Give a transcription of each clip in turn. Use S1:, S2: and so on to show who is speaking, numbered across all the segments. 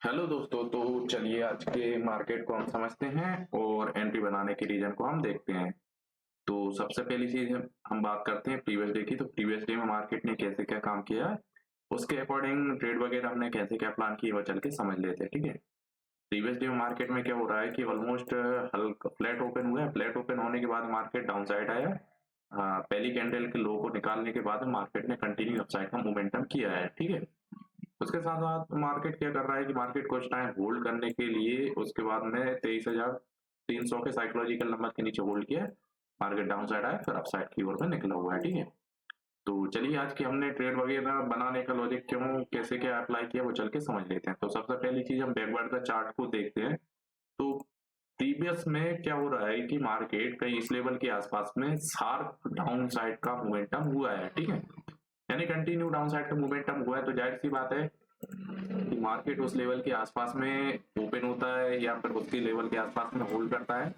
S1: Hello दोस्तों, तो चलिए आज के मार्केट को हम समझते हैं और एंट्री बनाने के रीजन को हम देखते हैं। तो सबसे पहली चीज हम बात करते हैं प्रीवियस डे की। तो प्रीवियस डे में मार्केट ने कैसे क्या काम किया है, उसके अकॉर्डिंग ट्रेड वगैरह हमने कैसे क्या प्लान किया वो चल के समझ लेते हैं। ठीक है। प्रीवियस डे में मार्केट में क्या हो रहा है कि ऑलमोस्ट हल्का फ्लैट ओपन हुआ है। फ्लैट ओपन होने के बाद मार्केट डाउन साइड आया है। पहली कैंडल के लो को निकालने के बाद मार्केट ने कंटिन्यू अपसाइड का मोमेंटम किया है। ठीक है। उसके साथ साथ मार्केट क्या कर रहा है कि मार्केट कुछ टाइम होल्ड करने के लिए उसके बाद में 23,300 के साइकोलॉजिकल नंबर के नीचे होल्ड किया। मार्केट डाउन साइड आया, फिर अपसाइड की ओर में निकला हुआ है। ठीक है। तो चलिए आज की हमने ट्रेड वगैरह बनाने का लॉजिक क्यों कैसे क्या अप्लाई किया वो चल के समझ लेते हैं। तो सबसे पहली चीज हम बैकवर्ड का चार्ट को देखते हैं। तो प्रीवियस में क्या हो रहा है कि मार्केट कहीं इस लेवल के आसपास में शार्प डाउन साइड का मोमेंटम हुआ है। ठीक है। यानी कंटिन्यू डाउन साइड का मोमेंटम हुआ है, तो जाहिर सी बात है कि मार्केट उस लेवल के आसपास में ओपन होता है या फिर उसके लेवल के आसपास में होल्ड करता है,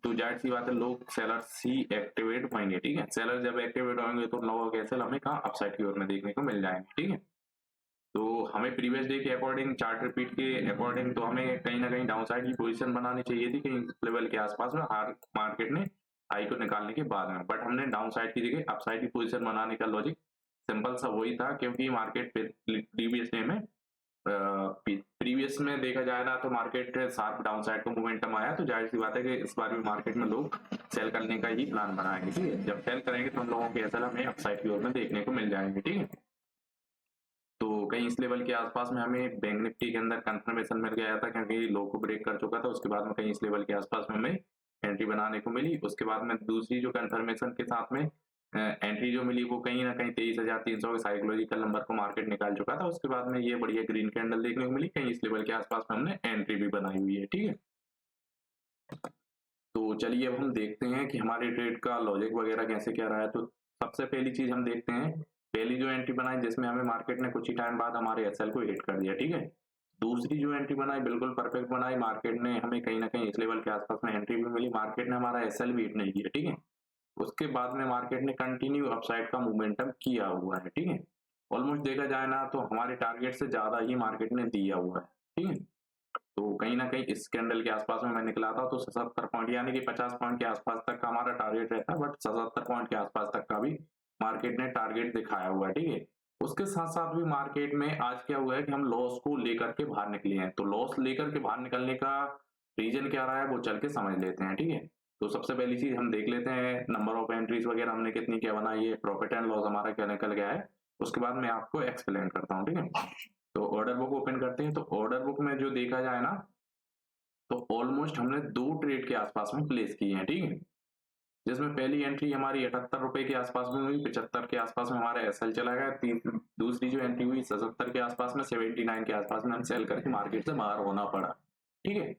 S1: तो जाहिर सी बात है लोग सेलर्स ही एक्टिवेट होंगे। ठीक है। सेलर जब एक्टिवेट होंगे तो लोगों के सेल हमें कहाँ अपसाइड की ओर में देखने को मिल जाएंगे। ठीक है। तो हमें प्रीवियस डे के अकॉर्डिंग चार्ट रिपीट के अकॉर्डिंग तो हमें कहीं ना कहीं डाउन साइड की पोजीशन बनानी चाहिए थी कहीं लेवल के आसपास में हार मार्केट ने हाई को निकालने के बाद में, बट हमने डाउन साइड की जगह अप साइड की पोजीशन बनाने का लॉजिक सिंपल सा वही था, क्योंकि मार्केट प्रीवियस डे में प्रीवियस में देखा जाए ना तो मार्केट शार्प डाउन साइड को मोमेंटम आया, तो जाहिर सी बात है कि इस बार भी मार्केट में लोग सेल करने का ही प्लान बनाएंगे। ठीक है। जब सेल करेंगे तो हम लोगों के एसएल हमें अपसाइड की ओर में देखने को मिल जाएंगे। ठीक है। तो कहीं इस लेवल के आसपास में हमें बैंक निफ्टी के अंदर कंफर्मेशन मिल गया था, क्योंकि लो को ब्रेक कर चुका था। उसके बाद में कहीं इस लेवल के आसपास में हमें एंट्री बनाने को मिली। उसके बाद में दूसरी जो कंफर्मेशन के साथ में एंट्री जो मिली वो कहीं ना कहीं 23,300 के साइकोलॉजिकल नंबर को मार्केट निकाल चुका था। उसके बाद में ये बढ़िया ग्रीन कैंडल देखने को मिली, कहीं इस लेवल के आसपास में हमने एंट्री भी बनाई हुई है। ठीक है। तो चलिए अब हम देखते हैं कि हमारे ट्रेड का लॉजिक वगैरह कैसे क्या रहा है। तो सबसे पहली चीज हम देखते हैं, पहली जो एंट्री बनाई जिसमें हमें मार्केट ने कुछ ही टाइम बाद हमारे एसएल को हिट कर दिया। ठीक है। दूसरी जो एंट्री बनाई बिल्कुल परफेक्ट बनाई, मार्केट ने हमें कहीं ना कहीं इस लेवल के आसपास में एंट्री भी मिली, मार्केट ने हमारा एसएल भी हिट नहीं किया। ठीक है। उसके बाद में मार्केट ने कंटिन्यू अपसाइड का मोमेंटम किया हुआ है। ठीक है। ऑलमोस्ट देखा जाए ना तो हमारे टारगेट से ज्यादा ही मार्केट ने दिया हुआ है। ठीक है। तो कहीं ना कहीं इस कैंडल के आसपास में मैं निकला था तो 77 पॉइंट यानी कि 50 पॉइंट के आसपास तक का हमारा टारगेट रहता है, बट 77 पॉइंट के आसपास तक का भी मार्केट ने टारगेट दिखाया हुआ है। ठीक है। उसके साथ साथ भी मार्केट में आज क्या हुआ है कि हम लॉस को लेकर के बाहर निकले हैं। तो लॉस लेकर के बाहर निकलने का रीजन क्या रहा है वो चल के समझ लेते हैं। ठीक है। तो सबसे पहली चीज हम देख लेते हैं नंबर ऑफ एंट्रीज वगैरह हमने कितनी क्या बनाई है, प्रॉफिट एंड लॉस हमारा क्या निकल गया है, उसके बाद मैं आपको एक्सप्लेन करता हूँ। ठीक है। तो ऑर्डर बुक ओपन करते हैं। तो ऑर्डर बुक में जो देखा जाए ना तो ऑलमोस्ट हमने दो ट्रेड के आसपास में प्लेस किए हैं। ठीक है। जिसमें पहली एंट्री हमारी 78 रुपए के आसपास में हुई, 75 के आसपास में हमारा एसएल चला गया। दूसरी जो एंट्री हुई 77 के आसपास में, 79 के आसपास में हम सेल करके मार्केट से बाहर होना पड़ा। ठीक है।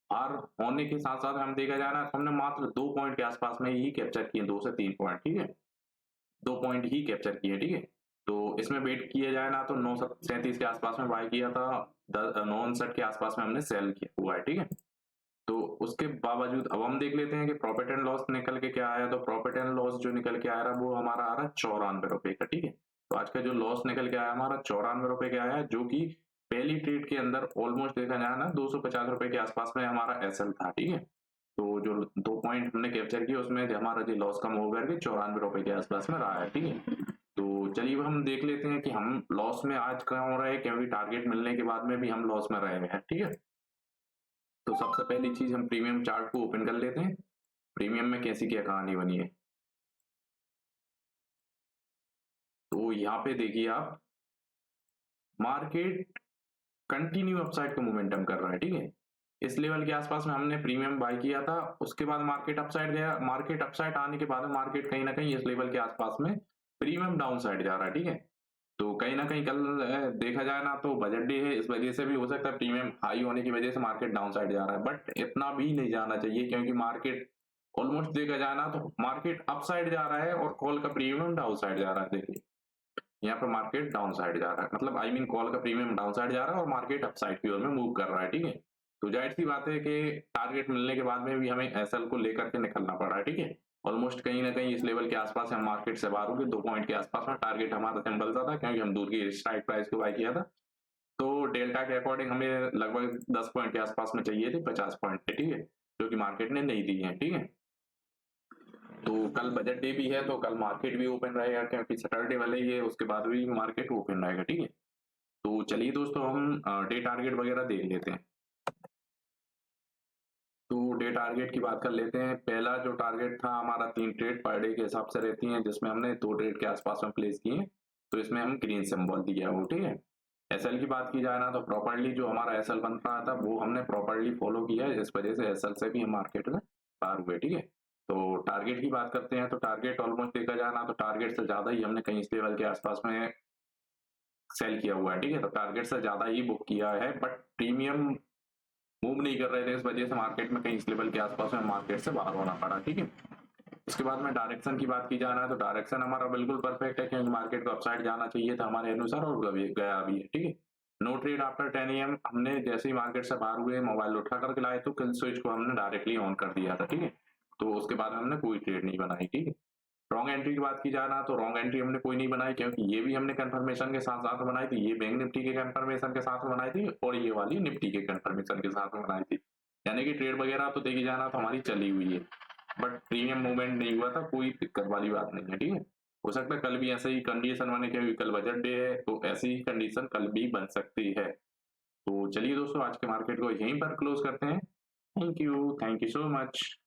S1: बाहर होने के साथ साथ हम देखा जाए ना तो हमने मात्र 2 पॉइंट के आसपास में ही कैप्चर किए, 2 से 3 पॉइंट। ठीक है। 2 पॉइंट ही कैप्चर किए। ठीक है। तो इसमें वेट किया जाए ना तो 937 के आसपास में बाय किया था, 959 के आसपास में हमने सेल किया हुआ है। ठीक है। तो उसके बावजूद अब हम देख लेते हैं कि प्रॉफिट एंड लॉस निकल के क्या आया। तो प्रॉफिट एंड लॉस जो निकल के आ रहा है वो हमारा आ रहा है 94 रुपए का। ठीक है। तो आज का जो लॉस निकल के आया हमारा 94 रुपए का आया, जो कि पहली ट्रेड के अंदर ऑलमोस्ट देखा जाए ना 250 रुपए के आसपास में हमारा एसएल था। ठीक है। तो जो 2 पॉइंट हमने कैप्चर किया उसमें हमारा जो लॉस कम हो करके 94 रुपए के आसपास में रहा है। ठीक है। तो चलिए हम देख लेते हैं कि हम लॉस में आज कहाँ हो रहा है, क्योंकि टारगेट मिलने के बाद में भी हम लॉस में रहे हैं। ठीक है। तो सबसे पहली चीज हम प्रीमियम चार्ट को ओपन कर लेते हैं, प्रीमियम में कैसी क्या कहानी बनी है। तो यहाँ पे देखिए आप, मार्केट कंटिन्यू अपसाइड का मोमेंटम कर रहा है। ठीक है। इस लेवल के आसपास में हमने प्रीमियम बाय किया था, उसके बाद मार्केट अपसाइड गया। मार्केट अपसाइड आने के बाद मार्केट कहीं ना कहीं इस लेवल के आसपास में प्रीमियम डाउन साइड जा रहा है। ठीक है। तो कहीं ना कहीं कल देखा जाए ना तो बजट डे है, इस वजह से भी हो सकता है प्रीमियम हाई होने की वजह से मार्केट डाउन साइड जा रहा है, बट इतना भी नहीं जाना चाहिए, क्योंकि मार्केट ऑलमोस्ट देखा जाए ना तो मार्केट अप साइड जा रहा है और कॉल का प्रीमियम डाउन साइड जा रहा है। देखिए यहाँ पे मार्केट डाउन साइड जा रहा है, मतलब आई मीन कॉल का प्रीमियम डाउन साइड जा रहा है और मार्केट अप साइड की ओर में मूव कर रहा है। ठीक है। तो जाहिर सी बात है कि टारगेट मिलने के बाद में भी हमें एसएल को लेकर के निकलना पड़ा है। ठीक है। ऑलमोस्ट कहीं ना कहीं इस लेवल के आसपास हम मार्केट से बाहर हो गए, 2 पॉइंट के आसपास में टारगेट हमारा सिंपल सा था, क्योंकि हम दूर की स्ट्राइक प्राइस को बाय किया था। तो डेल्टा के अकॉर्डिंग हमें लगभग 10 पॉइंट के आसपास में चाहिए थे, 50 पॉइंट थे, ठीक है, जो कि मार्केट ने नहीं दी है, ठीक है। तो कल बजट डे भी है, तो कल मार्केट भी ओपन रहेगा, क्योंकि सैटरडे वाले ही है, उसके बाद भी मार्केट ओपन रहेगा, ठीक है। तो चलिए दोस्तों, हम डे टारगेट वगैरह देख लेते हैं। तो डे टारगेट की बात कर लेते हैं। पहला जो टारगेट था हमारा 3 ट्रेड पर डे के हिसाब से रहती हैं, जिसमें हमने 2 ट्रेड के आसपास में प्लेस किए, तो इसमें हम ग्रीन सिंबल दिया वो, ठीक है। एसएल की बात की जाए ना, तो प्रॉपर्ली जो हमारा एसएल बन रहा था वो हमने प्रॉपर्ली फॉलो किया है, इस वजह से एसएल से भी हम मार्केट में पार हुए, ठीक है। तो टारगेट की बात करते हैं, तो टारगेट ऑलमोस्ट देखा जाए ना, तो टारगेट से ज्यादा ही हमने कहीं इस लेवल के आसपास में सेल किया हुआ है, ठीक है। तो टारगेट से ज्यादा ही बुक किया है, बट प्रीमियम मूव नहीं कर रहे थे, इस वजह से मार्केट में कहीं इस लेवल के आसपास में मार्केट से बाहर होना पड़ा, ठीक है। उसके बाद में डायरेक्शन की बात की जाना है, तो डायरेक्शन हमारा बिल्कुल परफेक्ट है, क्योंकि मार्केट को अपसाइड जाना चाहिए था हमारे अनुसार, और गया भी है, ठीक है। नो ट्रेड आफ्टर 10 AM, हमने जैसे ही मार्केट से बाहर हुए मोबाइल उठा करके लाए, तो किल स्विच को हमने डायरेक्टली ऑन कर दिया था, ठीक है। तो उसके बाद हमने कोई ट्रेड नहीं बनाई, ठीक है। रॉन्ग एंट्री की बात की जाना, तो रॉन्ग एंट्री हमने कोई नहीं बनाई, क्योंकि ये भी हमने कंफर्मेशन के साथ साथ बनाई थी, ये बैंक निफ्टी के कंफर्मेशन के साथ बनाई थी, और ये वाली निफ्टी के कंफर्मेशन के साथ बनाई थी। यानी कि ट्रेड वगैरह तो देखी जाना तो हमारी चली हुई है, बट प्रीमियम मूवमेंट नहीं हुआ था, कोई दिक्कत वाली बात नहीं है, ठीक है। हो सकता है कल भी ऐसे ही कंडीशन बने, क्योंकि कल बजट डे है, तो ऐसी ही कंडीशन कल भी बन सकती है। तो चलिए दोस्तों, आज के मार्केट को यहीं पर क्लोज करते हैं। Thank you so much.